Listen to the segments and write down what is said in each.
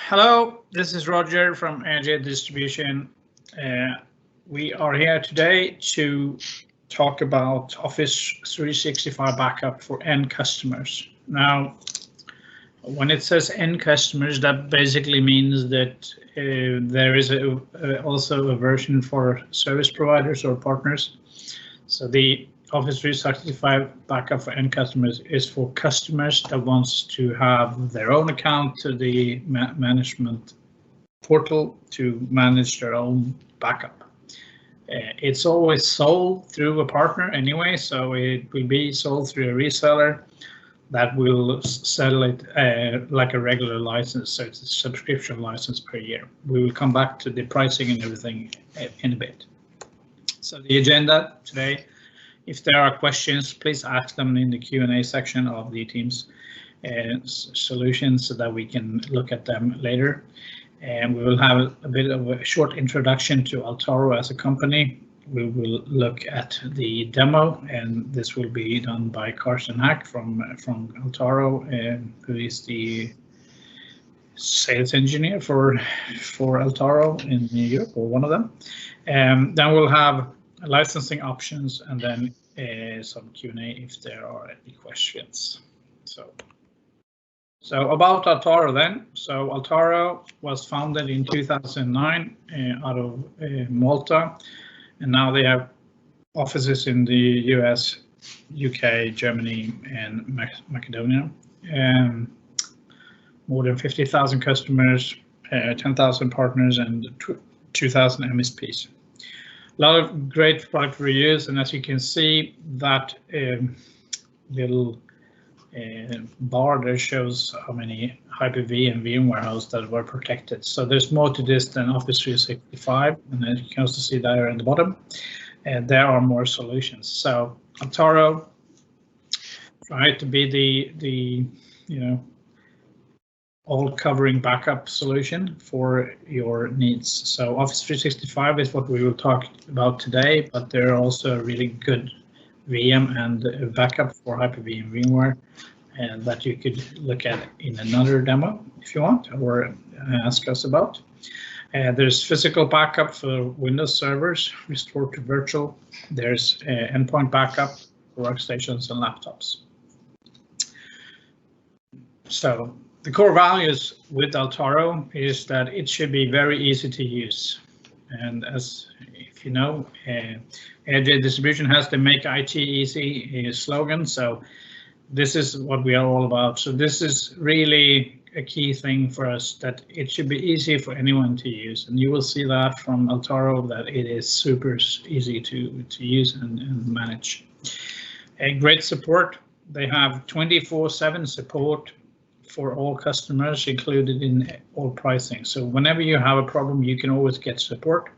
Hello, this is Roger from AJ Distribution. We are here today to talk about Office 365 backup for end customers. Now, when it says end customers, that basically means that there is also a version for service providers or partners. So the Office 365 backup for end customers is for customers that wants to have their own account to the management portal to manage their own backup. It's always sold through a partner anyway, so it will be sold through a reseller that will sell it like a regular license, so it's a subscription license per year. We will come back to the pricing and everything in a bit. So the agenda today, if there are questions, please ask them in the Q&A section of the Teams solutions so that we can look at them later. And we will have a bit of a short introduction to Altaro as a company. We will look at the demo, and this will be done by Carsten Hack from Altaro, who is the sales engineer for Altaro in Europe, or one of them. Then we'll have licensing options, and then some Q&A if there are any questions. So about Altaro then. So Altaro was founded in 2009 out of Malta, and now they have offices in the US, UK, Germany, and Macedonia. More than 50,000 customers, 10,000 partners, and 2,000 MSPs. A lot of great product reviews, and as you can see, that little bar there shows how many Hyper-V and VMware hosts that were protected. So there's more to this than Office 365, and as you can also see there in the bottom, there are more solutions. So Altaro tried to be the all-covering backup solution for your needs. So Office 365 is what we will talk about today, but there are also really good VM and backup for Hyper-V and VMware, and that you could look at in another demo if you want, or ask us about. There's physical backup for Windows servers, restore to virtual. There's endpoint backup for workstations and laptops. So the core values with Altaro is that it should be very easy to use. And as if you know, AJ Distribution has the Make IT Easy slogan. So this is what we are all about. So this is really a key thing for us, that it should be easy for anyone to use. And you will see that from Altaro, that it is super easy to use and manage. A great support. They have 24/7 support for all customers included in all pricing. So whenever you have a problem, you can always get support.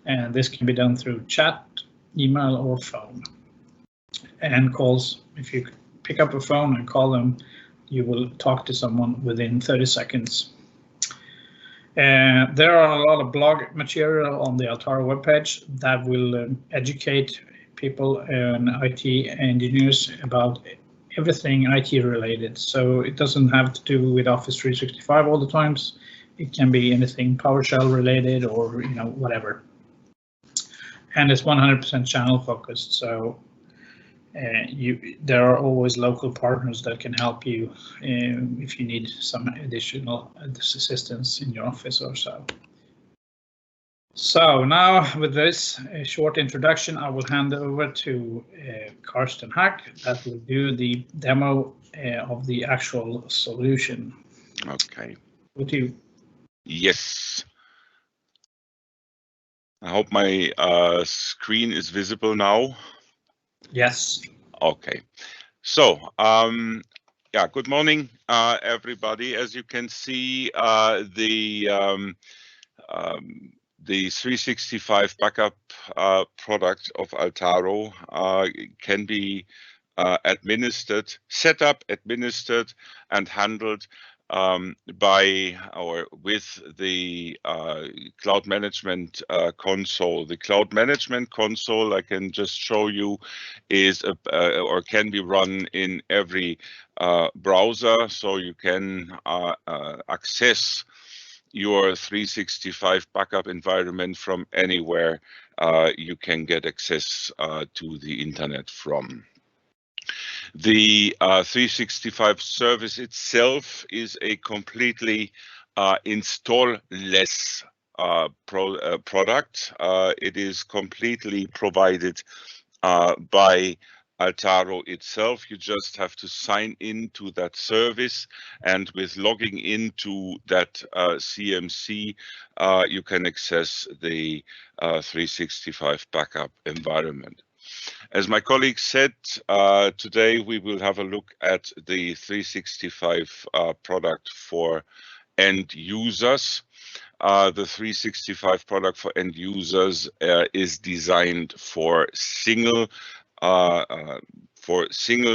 And this can be done through chat, email, or phone. And calls. If you pick up a phone and call them, you will talk to someone within 30 seconds. There are a lot of blog material on the Altaro webpage that will educate people and IT engineers about everything IT related. So it doesn't have to do with Office 365 all the times. It can be anything PowerShell related, or whatever. And it's 100% channel focused. So there are always local partners that can help you if you need some additional assistance in your office or so. So now with this short introduction, I will hand over to Carsten Hack that will do the demo of the actual solution. Okay. With you. Yes. I hope my screen is visible now. Yes. Okay. So yeah, good morning, everybody. As you can see, the 365 backup product of Altaro can be set up, administered, and handled by or with the cloud management console. The cloud management console, I can just show you, is or can be run in every browser, so you can access your 365 backup environment from anywhere you can get access to the internet from. The 365 service itself is a completely install-less product. It is completely provided by Altaro itself. You just have to sign into that service, and with logging into that CMC, you can access the 365 backup environment. As my colleague said, today we will have a look at the 365 product for end users. The 365 product for end users is designed for single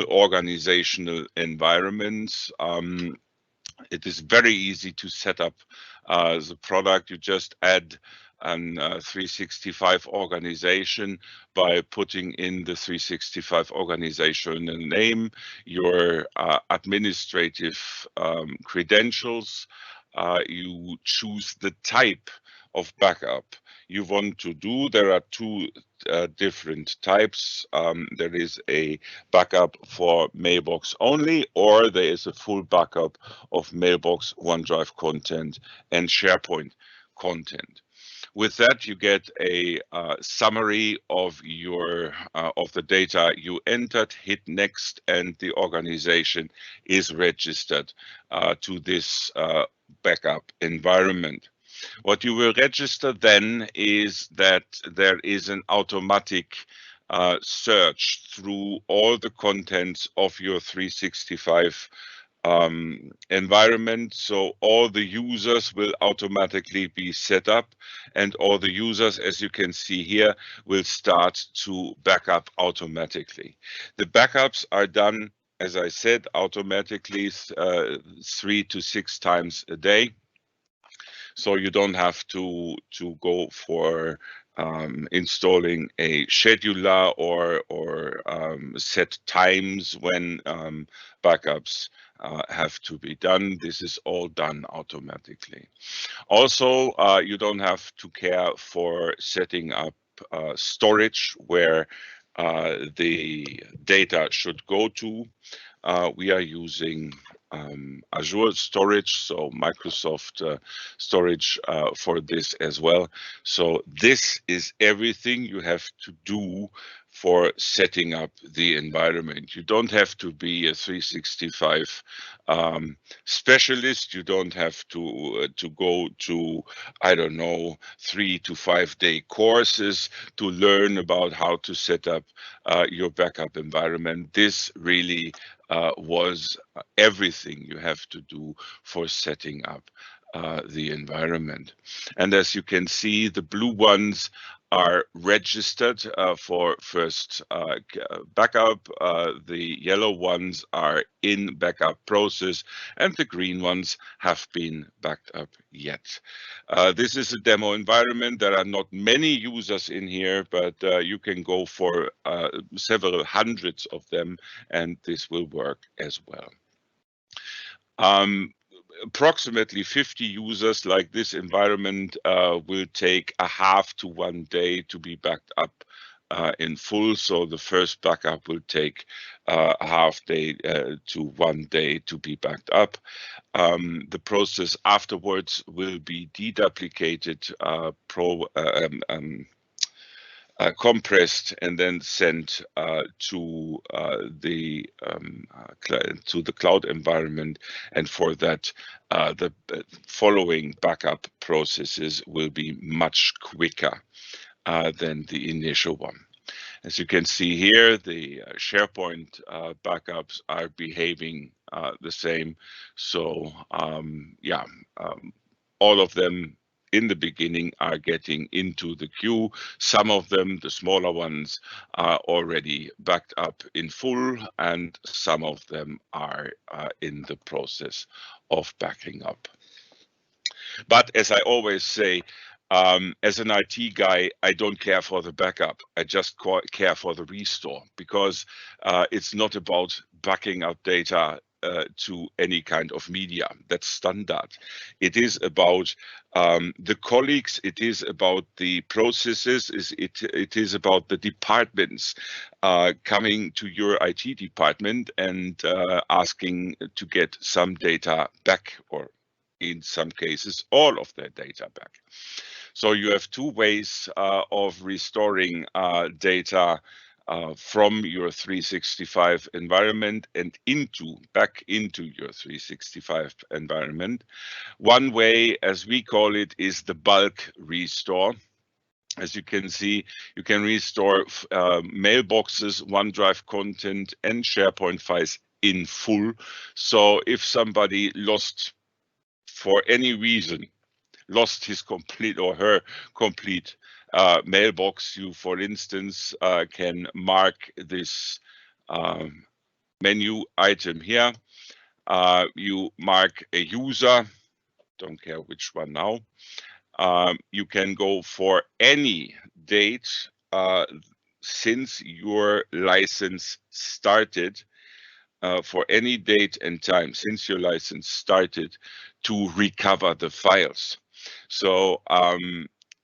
organizational environments. It is very easy to set up the product. You just add an 365 organization by putting in the 365 organizational name, your administrative credentials. You choose the type of backup you want to do. There are two different types. There is a backup for mailbox only, or there is a full backup of mailbox, OneDrive content, and SharePoint content. With that, you get a summary of your of the data you entered, hit next, and the organization is registered to this backup environment. What you will register then is that there is an automatic search through all the contents of your 365 environment. So all the users will automatically be set up, and all the users, as you can see here, will start to back up automatically. The backups are done, as I said, automatically 3 to 6 times a day. So you don't have to go for installing a scheduler or set times when backups have to be done. This is all done automatically. Also, you don't have to care for setting up storage where the data should go to. We are using Azure storage, so Microsoft storage for this as well. So this is everything you have to do for setting up the environment. You don't have to be a 365 specialist. You don't have to go to, I don't know, 3 to 5 day courses to learn about how to set up your backup environment. This really was everything you have to do for setting up the environment. And as you can see, the blue ones are registered for first backup. The yellow ones are in backup process, and the green ones have been backed up yet. This is a demo environment. There are not many users in here, but you can go for several hundreds of them, and this will work as well. Approximately 50 users like this environment will take a half to 1 day to be backed up in full. So the first backup will take a half day to 1 day to be backed up. The process afterwards will be deduplicated, compressed, and then sent to the cloud environment. And for that, the following backup processes will be much quicker than the initial one. As you can see here, the SharePoint backups are behaving the same. So all of them in the beginning are getting into the queue. Some of them, the smaller ones, are already backed up in full, and some of them are in the process of backing up. But as I always say, as an IT guy, I don't care for the backup. I just care for the restore, because it's not about backing up data to any kind of media. That's standard. It is about the colleagues, it is about the processes, it is about the departments coming to your IT department and asking to get some data back, or in some cases all of their data back. So you have two ways of restoring data from your 365 environment and back into your 365 environment. One way, as we call it, is the bulk restore. As you can see, you can restore mailboxes, OneDrive content, and SharePoint files in full. So if somebody lost, for any reason, lost his complete or her complete mailbox, you, for instance, can mark this menu item here. You mark a user, don't care which one now. You can go for any date since your license started, for any date and time since your license started, to recover the files. So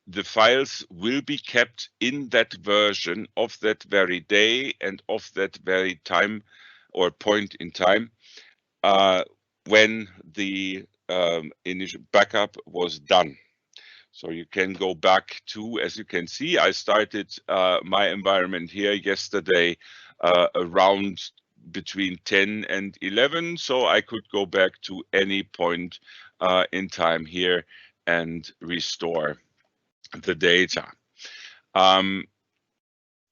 the files will be kept in that version of that very day and of that very time or point in time when the initial backup was done. So you can go back to, as you can see, I started my environment here yesterday around between 10 and 11. So I could go back to any point in time here and restore the data.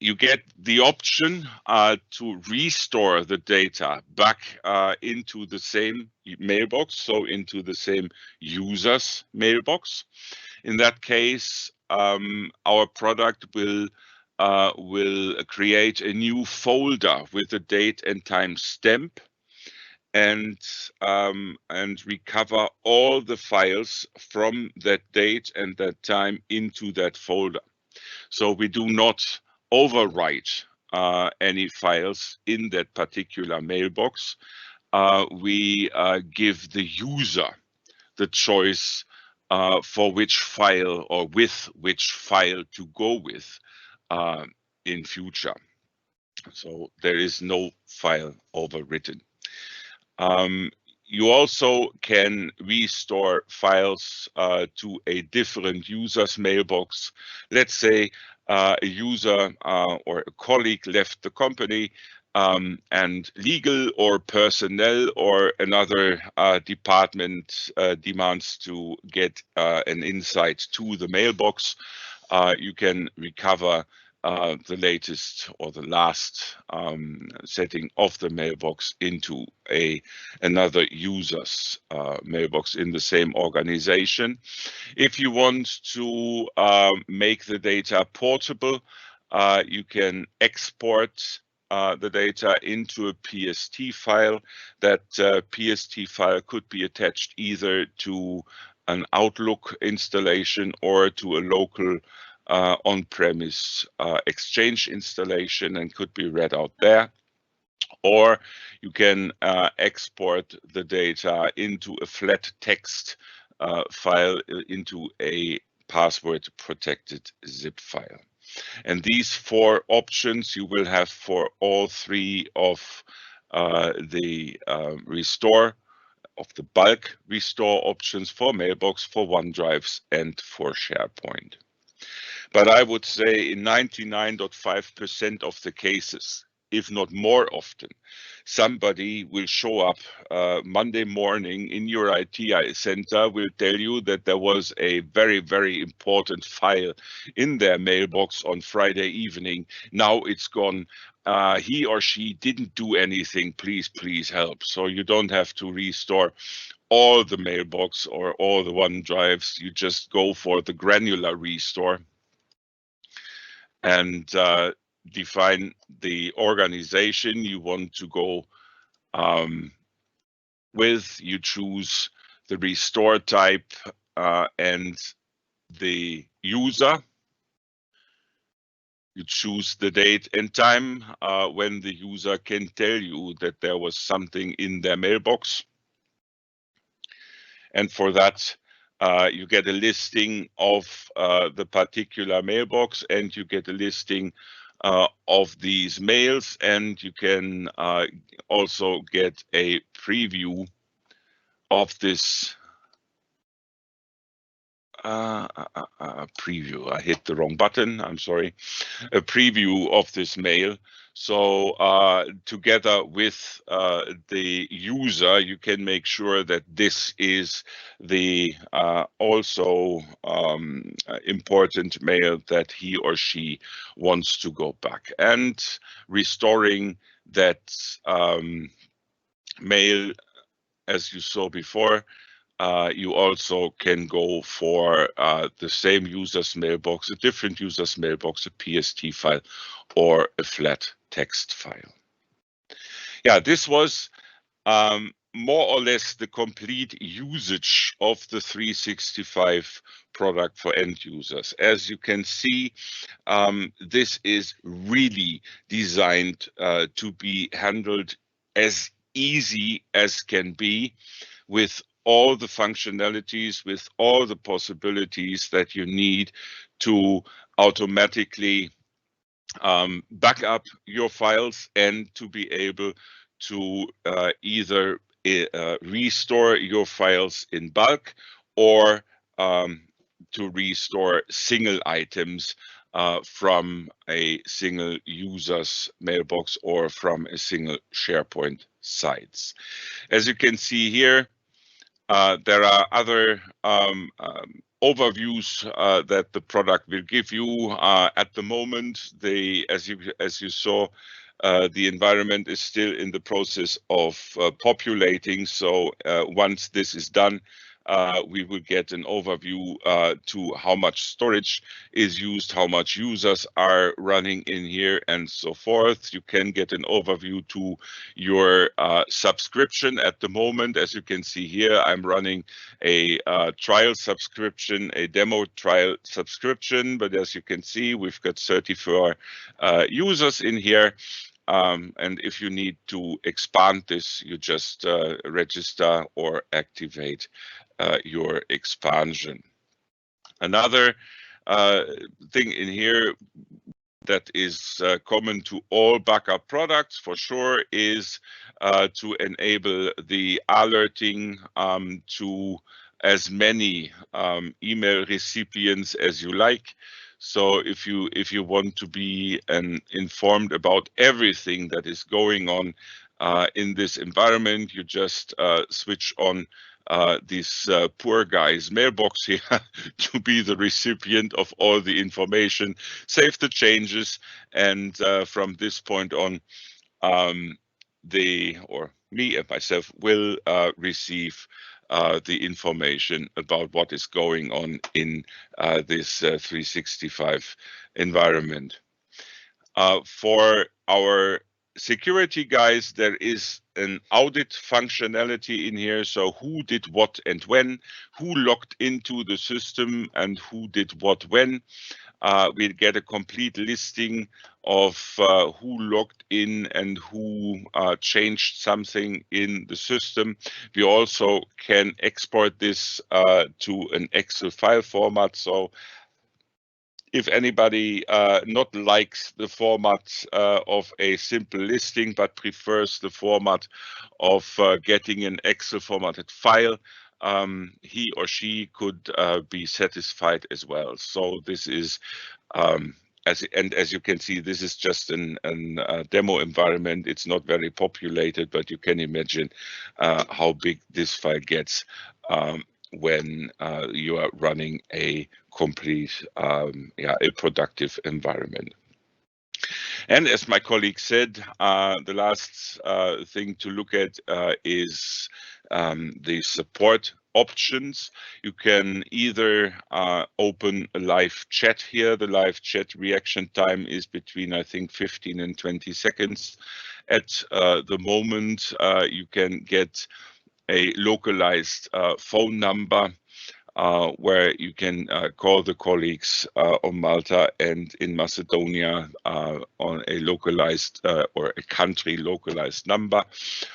You get the option to restore the data back into the same mailbox, so into the same user's mailbox. In that case, our product will create a new folder with a date and time stamp, and recover all the files from that date and that time into that folder. So we do not overwrite any files in that particular mailbox. We give the user the choice for which file or with which file to go with in future. So there is no file overwritten. You also can restore files to a different user's mailbox. Let's say a user or a colleague left the company and legal or personnel or another department demands to get an insight to the mailbox. You can recover the latest or the last setting of the mailbox into another user's mailbox in the same organization. If you want to make the data portable, you can export the data into a PST file. That PST file could be attached either to an Outlook installation or to a local on-premise Exchange installation and could be read out there. Or you can export the data into a flat text file, into a password protected zip file. And these four options you will have for all three of the bulk restore options for Mailbox, for OneDrives, and for SharePoint. But I would say in 99.5% of the cases, if not more often, somebody will show up Monday morning in your IT center, will tell you that there was a very, very important file in their mailbox on Friday evening. Now it's gone. He or she didn't do anything. Please help. So you don't have to restore all the mailbox or all the OneDrives. You just go for the Granular Restore and define the organization you want to go with. You choose the restore type and the user. You choose the date and time when the user can tell you that there was something in their mailbox. And for that, you get a listing of the particular mailbox, and you get a listing of these mails, and you can also get a preview of this preview. I hit the wrong button, I'm sorry. A preview of this mail. So together with the user, you can make sure that this is the also important mail that he or she wants to go back, and restoring that mail, as you saw before. You also can go for the same user's mailbox, a different user's mailbox, a PST file, or a flat text file. Yeah, this was more or less the complete usage of the 365 product for end users. As you can see, this is really designed to be handled as easy as can be, with all the functionalities, with all the possibilities that you need to automatically back up your files and to be able to either restore your files in bulk, or to restore single items from a single user's mailbox or from a single SharePoint sites. As you can see here, there are other overviews that the product will give you. At the moment, as you saw, the environment is still in the process of populating. So once this is done, we will get an overview to how much storage is used, how much users are running in here, and so forth. You can get an overview to your subscription. At the moment, as you can see here, I'm running a trial subscription, a demo trial subscription, but as you can see, we've got 34 users in here. And if you need to expand this, you just register or activate your expansion. Another thing in here that is common to all backup products for sure is to enable the alerting to as many email recipients as you like. So if you want to be informed about everything that is going on in this environment, you just switch on this poor guy's mailbox here to be the recipient of all the information, save the changes, and from this point on, me and myself will receive the information about what is going on in this 365 environment. For our security guys, there is an audit functionality in here. So who did what and when, who logged into the system and who did what when. We'll get a complete listing of who logged in and who changed something in the system. We also can export this to an Excel file format. So if anybody not likes the format of a simple listing, but prefers the format of getting an Excel formatted file, he or she could be satisfied as well. So this is, as you can see, this is just a demo environment. It's not very populated, but you can imagine how big this file gets when you are running a complete, a productive environment. And as my colleague said, the last thing to look at is the support options. You can either open a live chat here. The live chat reaction time is between, I think, 15 and 20 seconds. At the moment, you can get a localized phone number where you can call the colleagues on Malta and in Macedonia on a localized or a country localized number,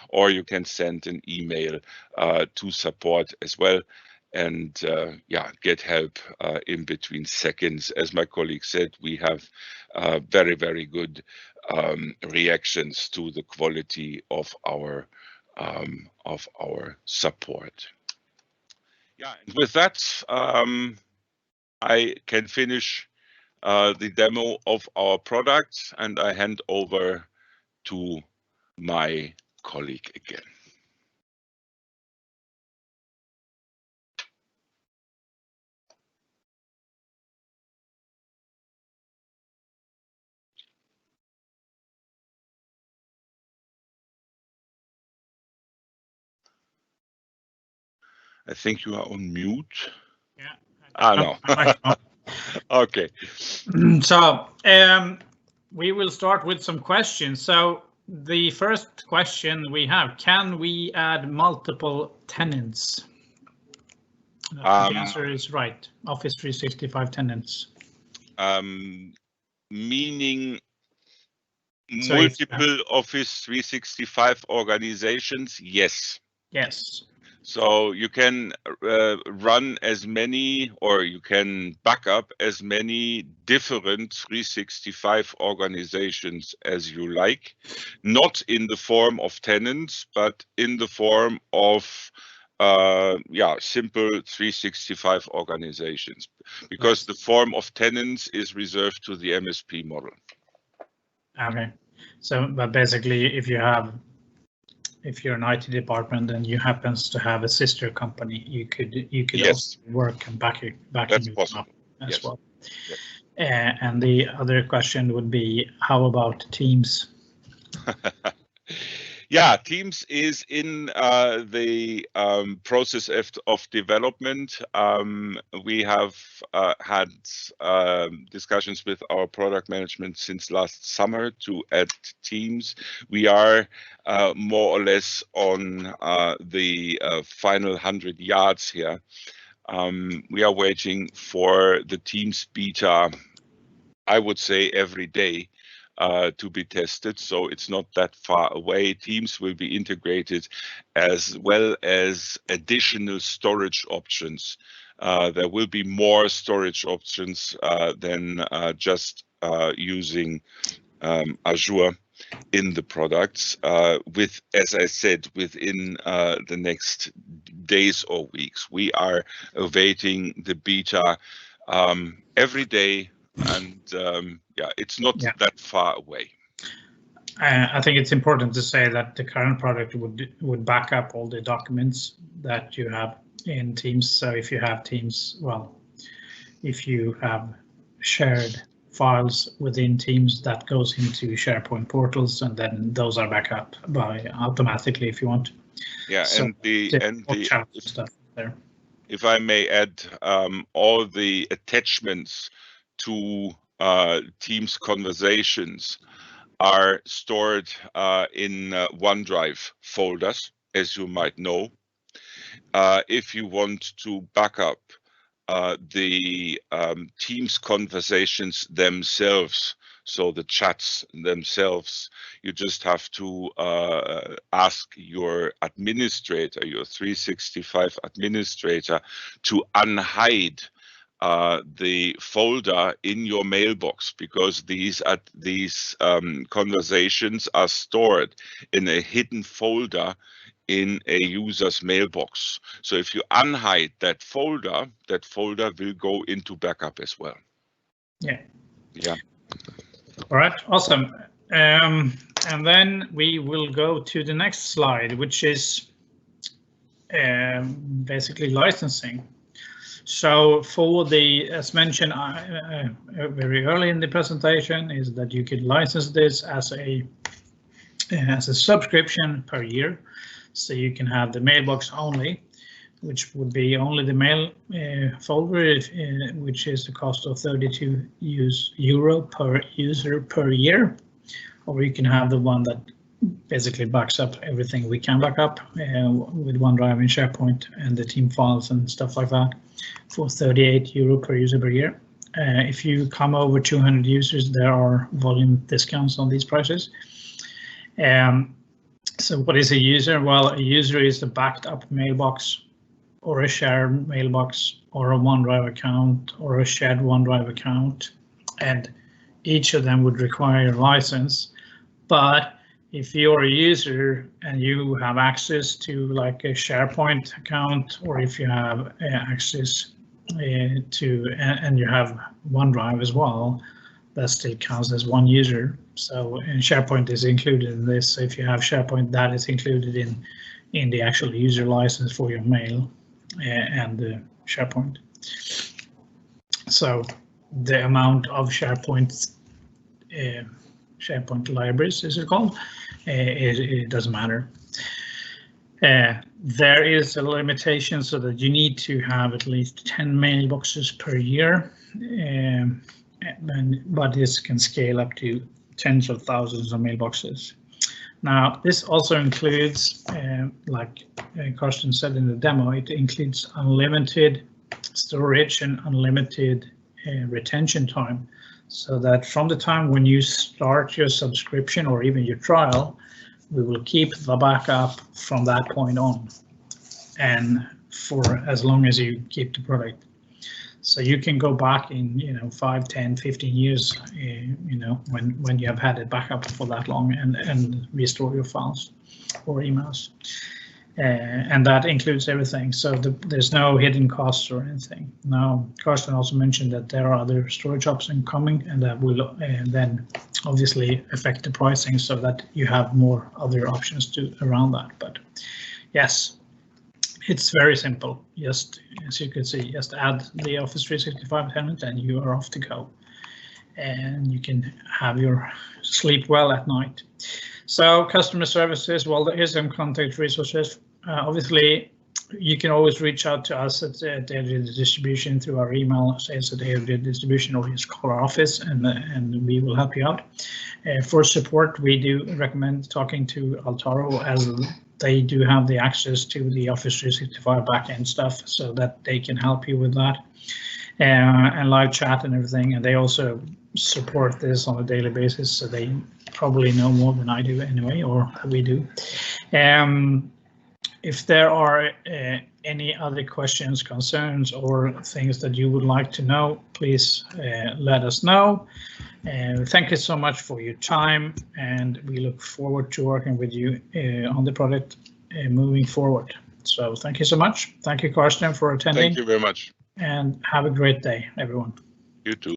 or you can send an email to support as well, and yeah, get help in between seconds. As my colleague said, we have very, very good reactions to the quality of our support. Yeah, and with that, I can finish the demo of our product, and I hand over to my colleague again. I think you are on mute. Yeah. No. Okay. So we will start with some questions. So the first question we have: can we add multiple tenants? The answer is right. Office 365 tenants. Meaning multiple Office 365 organizations? Yes. Yes. So you can run as many, or you can back up as many different 365 organizations as you like, not in the form of tenants, but in the form of simple 365 organizations, because the form of tenants is reserved to the MSP model. Okay. So, but basically, if you're an IT department and you happens to have a sister company, you could yes. also work and back That's possible. As yes. well. Yes. And the other question would be, how about Teams? Yeah, Teams is in the process of development. We have had discussions with our product management since last summer to add Teams. We are more or less on the final 100 yards here. We are waiting for the Teams beta, I would say every day, to be tested, so it's not that far away. Teams will be integrated, as well as additional storage options. There will be more storage options than just using Azure in the products, with, as I said, within the next days or weeks. We are awaiting the beta every day, and it's not that far away. I think it's important to say that the current product would back up all the documents that you have in Teams. So if you have Teams, well, if you have shared files within Teams, that goes into SharePoint portals, and then those are back up by automatically if you want. Yeah, so and the stuff there. If I may add, all the attachments to Teams conversations are stored in OneDrive folders, as you might know. If you want to back up the Teams conversations themselves, so the chats themselves, you just have to ask your administrator, your 365 administrator, to unhide the folder in your mailbox, because these conversations are stored in a hidden folder in a user's mailbox. So if you unhide that folder will go into backup as well. Yeah. Yeah. All right, awesome. And then we will go to the next slide, which is basically licensing. So for the, as mentioned very early in the presentation, is that you could license this as a subscription per year. So you can have the mailbox only, which would be only the mail folder, which is the cost of €32 per user per year, or you can have the one that basically backs up everything we can back up with OneDrive and SharePoint and the team files and stuff like that for €38 per user per year. If you come over 200 users, there are volume discounts on these prices. So what is a user? Well, a user is a backed up mailbox or a shared mailbox or a OneDrive account or a shared OneDrive account, and each of them would require a license. But if you're a user and you have access to like a SharePoint account, or if you have access to and you have OneDrive as well, that still counts as one user. So and SharePoint is included in this. So if you have SharePoint, that is included in the actual user license for your mail and SharePoint. So the amount of SharePoint libraries, is it called? It doesn't matter. There is a limitation so that you need to have at least 10 mailboxes per year, but this can scale up to tens of thousands of mailboxes. Now, this also includes, like Carsten said in the demo, it includes unlimited storage and unlimited retention time. So that from the time when you start your subscription or even your trial, we will keep the backup from that point on and for as long as you keep the product. So you can go back in 5, 10, 15 years, when you have had it backup for that long and restore your files or emails. And that includes everything. So there's no hidden costs or anything. Now, Carsten also mentioned that there are other storage options coming, and that will then obviously affect the pricing so that you have more other options around that. But yes, it's very simple. Just as you can see, just add the Office 365 tenant and you are off to go. And you can have your sleep well at night. So customer services, well, there is some contact resources. Obviously, you can always reach out to us at Audit Distribution through our email, sales at Audit Distribution, or just call our office and we will help you out. For support, we do recommend talking to Altaro, as they do have the access to the Office 365 backend stuff, so that they can help you with that. And live chat and everything, and they also support this on a daily basis, so they probably know more than I do anyway, or we do. If there are any other questions, concerns, or things that you would like to know, please let us know. Thank you so much for your time, and we look forward to working with you on the project moving forward. So thank you so much. Thank you, Carsten, for attending. Thank you very much. And have a great day, everyone. You too.